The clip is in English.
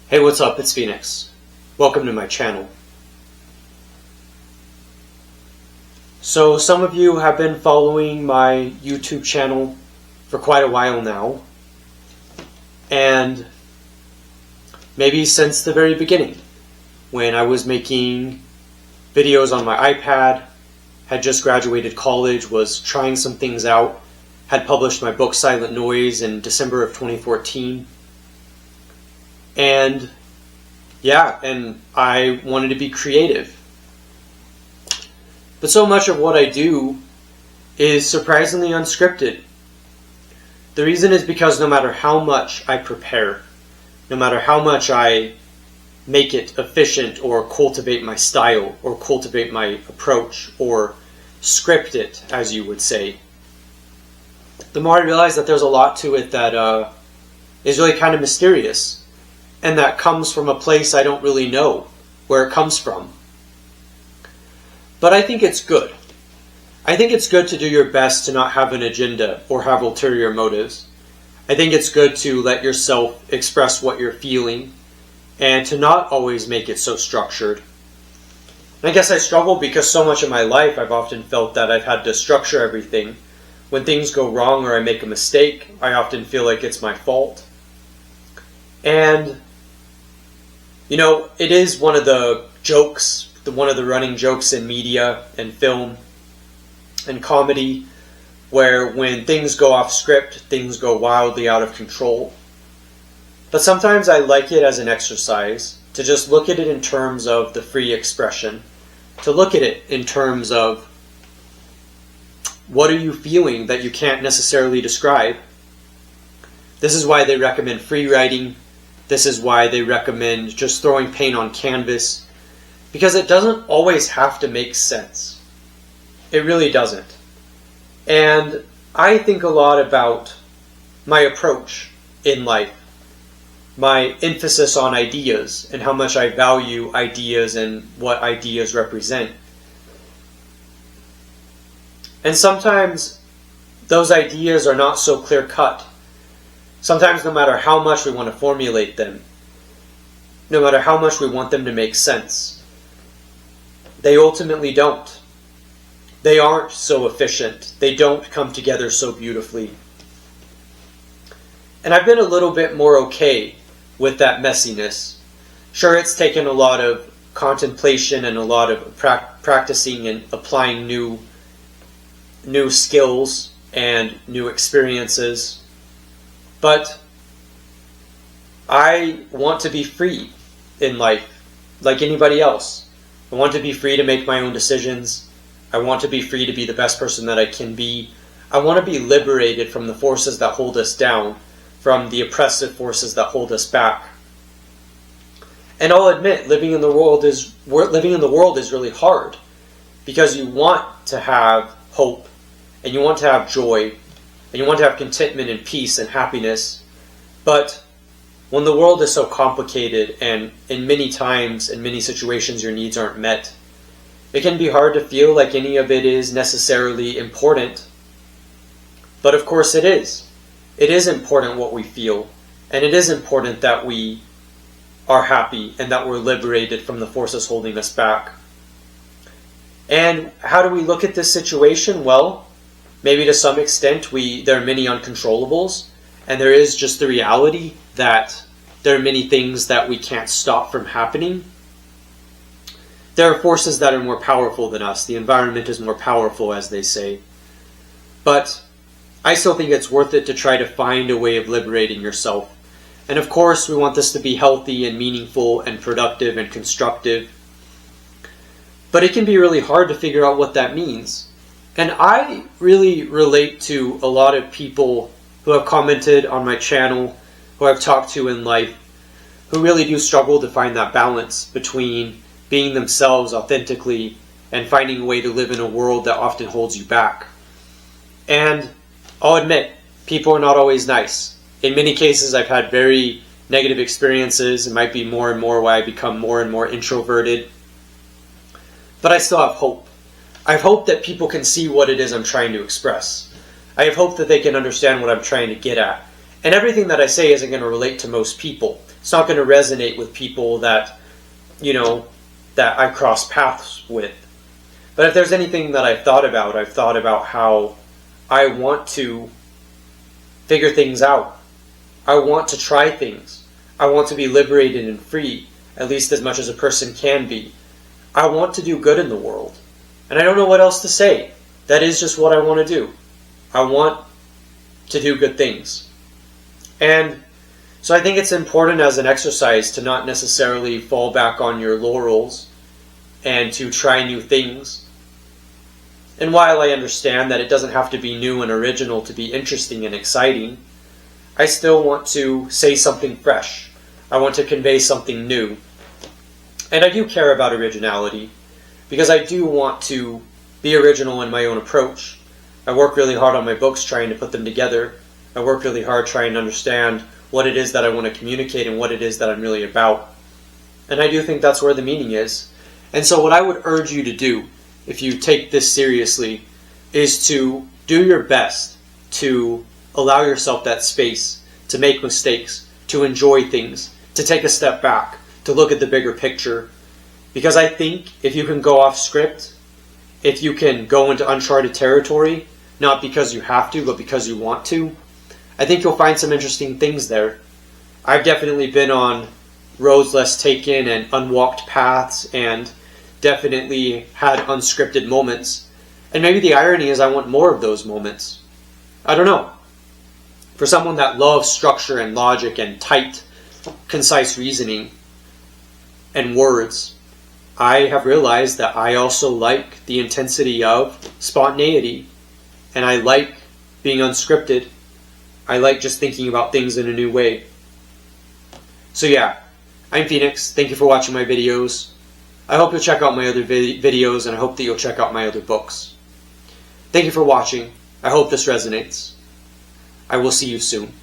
Hey, what's up? It's Phoenix. Welcome to my channel. So some of you have been following my YouTube channel for quite a while now, and maybe since the very beginning, when I was making videos on my iPad, had just graduated college, was trying some things out, had published my book Silent Noise in December of 2014. And I wanted to be creative. But so much of what I do is surprisingly unscripted. The reason is because no matter how much I prepare, no matter how much I make it efficient or cultivate my style or cultivate my approach or script it, as you would say, the more I realize that there's a lot to it that is really kind of mysterious. And that comes from a place I don't really know where it comes from. But I think it's good. I think it's good to do your best to not have an agenda or have ulterior motives. I think it's good to let yourself express what you're feeling and to not always make it so structured. And I guess I struggle because so much of my life I've often felt that I've had to structure everything. When things go wrong or I make a mistake, I often feel like it's my fault. And you know, it is one of the jokes, one of the running jokes in media and film and comedy, where when things go off script, things go wildly out of control. But sometimes I like it as an exercise, to just look at it in terms of the free expression, to look at it in terms of what are you feeling that you can't necessarily describe. This is why they recommend free writing. This is why they recommend just throwing paint on canvas, because it doesn't always have to make sense. It really doesn't. And I think a lot about my approach in life, my emphasis on ideas and how much I value ideas and what ideas represent. And sometimes those ideas are not so clear-cut. Sometimes no matter how much we want to formulate them, no matter how much we want them to make sense, they ultimately don't. They aren't so efficient. They don't come together so beautifully. And I've been a little bit more okay with that messiness. Sure, it's taken a lot of contemplation and a lot of practicing and applying new skills and new experiences. But I want to be free in life, like anybody else. I want to be free to make my own decisions. I want to be free to be the best person that I can be. I want to be liberated from the forces that hold us down, from the oppressive forces that hold us back. And I'll admit, living in the world is really hard, because you want to have hope, and you want to have joy, and you want to have contentment and peace and happiness. But when the world is so complicated and in many times, in many situations, your needs aren't met, it can be hard to feel like any of it is necessarily important. But of course it is. It is important what we feel, and it is important that we are happy and that we're liberated from the forces holding us back. And how do we look at this situation? Well, maybe to some extent there are many uncontrollables, and there is just the reality that there are many things that we can't stop from happening. There are forces that are more powerful than us. The environment is more powerful, as they say. But I still think it's worth it to try to find a way of liberating yourself. And of course, we want this to be healthy and meaningful and productive and constructive. But it can be really hard to figure out what that means. And I really relate to a lot of people who have commented on my channel, who I've talked to in life, who really do struggle to find that balance between being themselves authentically and finding a way to live in a world that often holds you back. And I'll admit, people are not always nice. In many cases, I've had very negative experiences. It might be more and more why I become more and more introverted. But I still have hope. I have hope that people can see what it is I'm trying to express. I have hope that they can understand what I'm trying to get at. And everything that I say isn't going to relate to most people. It's not going to resonate with people that, that I cross paths with. But if there's anything that I've thought about how I want to figure things out. I want to try things. I want to be liberated and free, at least as much as a person can be. I want to do good in the world. And I don't know what else to say. That is just what I want to do. I want to do good things. And so I think it's important as an exercise to not necessarily fall back on your laurels and to try new things. And while I understand that it doesn't have to be new and original to be interesting and exciting, I still want to say something fresh. I want to convey something new. And I do care about originality, because I do want to be original in my own approach. I work really hard on my books trying to put them together. I work really hard trying to understand what it is that I want to communicate and what it is that I'm really about. And I do think that's where the meaning is. And so what I would urge you to do, if you take this seriously, is to do your best to allow yourself that space to make mistakes, to enjoy things, to take a step back, to look at the bigger picture. Because I think if you can go off script, if you can go into uncharted territory, not because you have to, but because you want to, I think you'll find some interesting things there. I've definitely been on roads less taken and unwalked paths, and definitely had unscripted moments. And maybe the irony is I want more of those moments. I don't know. For someone that loves structure and logic and tight, concise reasoning and words, I have realized that I also like the intensity of spontaneity. And I like being unscripted. I like just thinking about things in a new way. So yeah, I'm Phoenix. Thank you for watching my videos. I hope you'll check out my other videos, and I hope that you'll check out my other books. Thank you for watching. I hope this resonates. I will see you soon.